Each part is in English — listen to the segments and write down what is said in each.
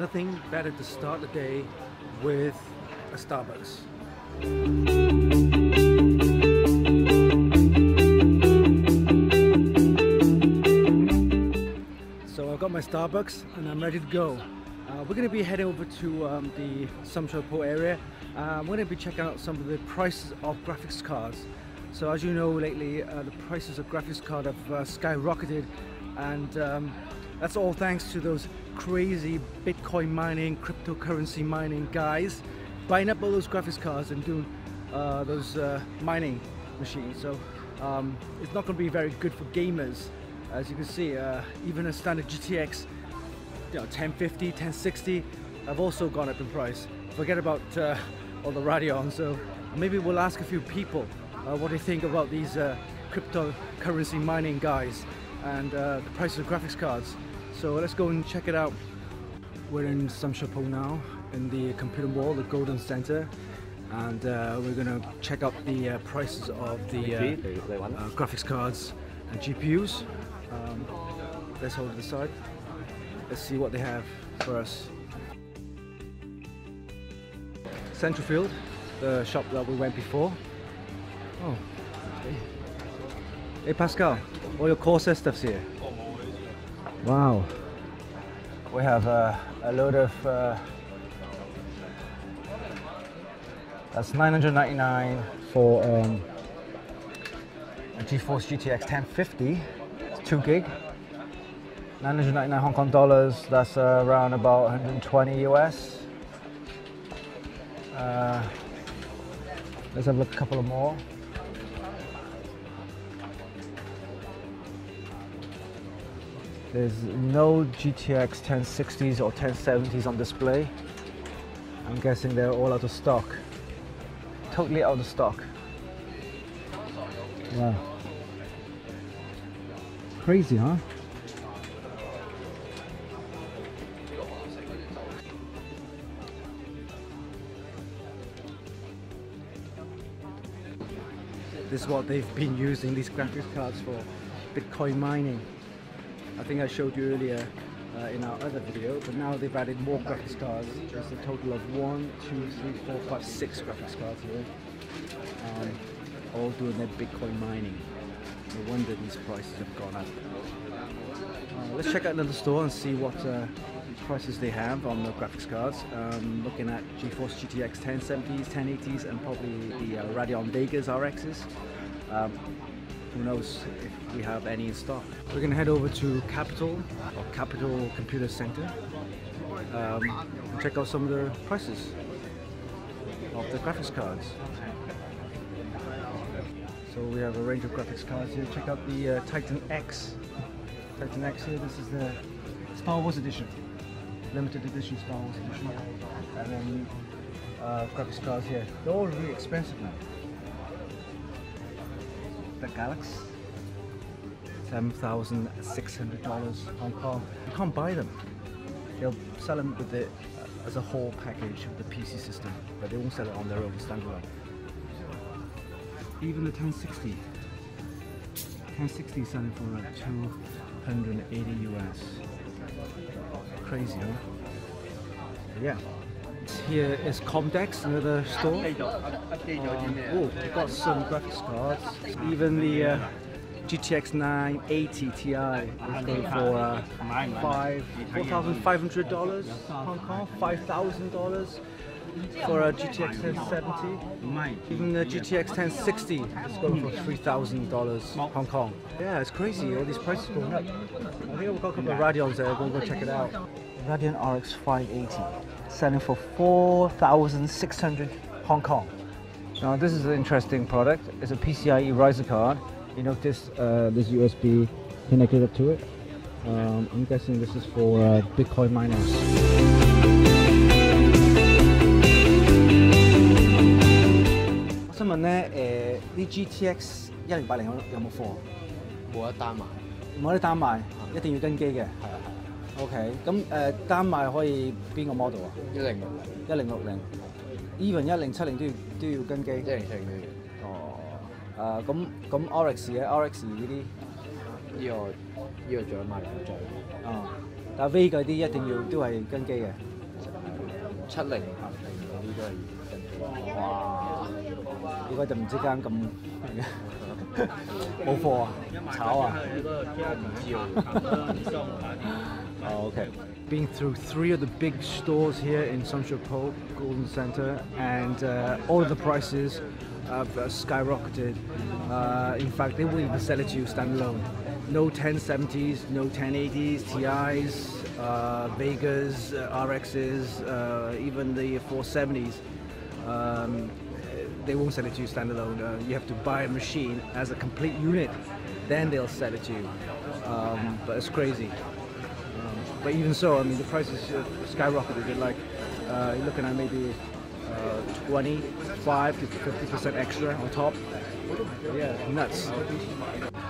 nothing better to start the day with a Starbucks. So I've got my Starbucks and I'm ready to go. We're going to be heading over to the Sumsho area. We're going to be checking out some of the prices of graphics cards. So as you know, lately the prices of graphics cards have skyrocketed, and that's all thanks to those crazy Bitcoin mining, cryptocurrency mining guys buying up all those graphics cards and doing those mining machines. So it's not going to be very good for gamers. As you can see, even a standard GTX 1050, 1060 have also gone up in price. Forget about all the Radeon. So maybe we'll ask a few people what they think about these cryptocurrency mining guys and the price of graphics cards. So let's go and check it out. We're in Sumsho now, in the computer mall, the Golden Center, and we're going to check out the prices of the graphics cards and GPUs. Let's hold it aside. Let's see what they have for us. Centerfield, the shop that we went before. Oh, okay. Hey Pascal, all your Corsair stuff's here. Wow. We have a load of, that's $999 for a GeForce GTX 1050, it's 2 gig. 999 Hong Kong dollars, that's around about 120 US. Let's have a look, a couple of more. There's no GTX 1060s or 1070s on display. I'm guessing they're all out of stock. Totally out of stock. Wow. Crazy, huh? This is what they've been using these graphics cards for, Bitcoin mining. I think I showed you earlier in our other video, but now they've added more graphics cards. There's a total of 1, 2, 3, 4, 5, 6 graphics cards here, all doing their Bitcoin mining. No wonder these prices have gone up. Let's check out another store and see what prices they have on the graphics cards. Looking at GeForce GTX 1070s, 1080s, and probably the Radeon Vegas RXs. Who knows if we have any in stock. We're going to head over to Capital Computer Center and check out some of the prices of the graphics cards. So we have a range of graphics cards here. Check out the Titan X. Titan X here, this is the Star Wars edition. Limited edition Star Wars edition. And then graphics cards here. They're all really expensive now. The Galaxy, $7,600 Hong Kong. You can't buy them. They'll sell them with it as a whole package with the PC system, but they won't sell it on their own standalone. Even the 1060 is selling for like 280 US. Crazy, huh? Yeah. Here is Comdex, another store. Oh, we've got some graphics cards. Even the GTX 980 Ti is going for $4,500 Hong Kong, $5,000 for a GTX 1070. Even the GTX 1060 is going for $3,000 Hong Kong. Yeah, it's crazy, all these prices going up. I think we've got a couple of Radeons there, we'll go check it out. Radeon RX 580. Selling for 4,600 Hong Kong. Now this is an interesting product. It's a PCIe riser card. You notice this USB connected up to it. I'm guessing this is for Bitcoin miners.我想問咧，啲GTX 1080有冇貨？冇得單賣。冇得單賣，一定要跟機嘅。係啊。OK， 咁單賣可以邊個 model 啊？1060。Even 1070都要跟機。1070都要。哦。咁 RX 嘅 RX 呢啲？呢個仲有賣兩隻。哦。但係 V 嗰啲一定要都係跟機嘅。70啊，呢個係跟住哇，應該突然之間咁冇貨啊，炒啊。Oh, okay. Been through 3 of the big stores here in Sunshine Po Golden Center, and all of the prices have skyrocketed. In fact, they won't even sell it to you standalone. No 1070s, no 1080s, TIs, Vegas, RXs, even the 470s. They won't sell it to you standalone. You have to buy a machine as a complete unit, then they'll sell it to you. But it's crazy. But even so, I mean, the prices skyrocketed. They're like, you're looking at maybe 25 to 50% extra on top. Yeah, nuts.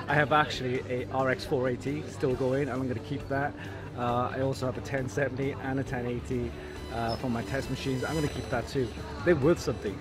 I have actually a RX 480 still going. I'm going to keep that. I also have a 1070 and a 1080 for my test machines. I'm going to keep that too. They're worth something.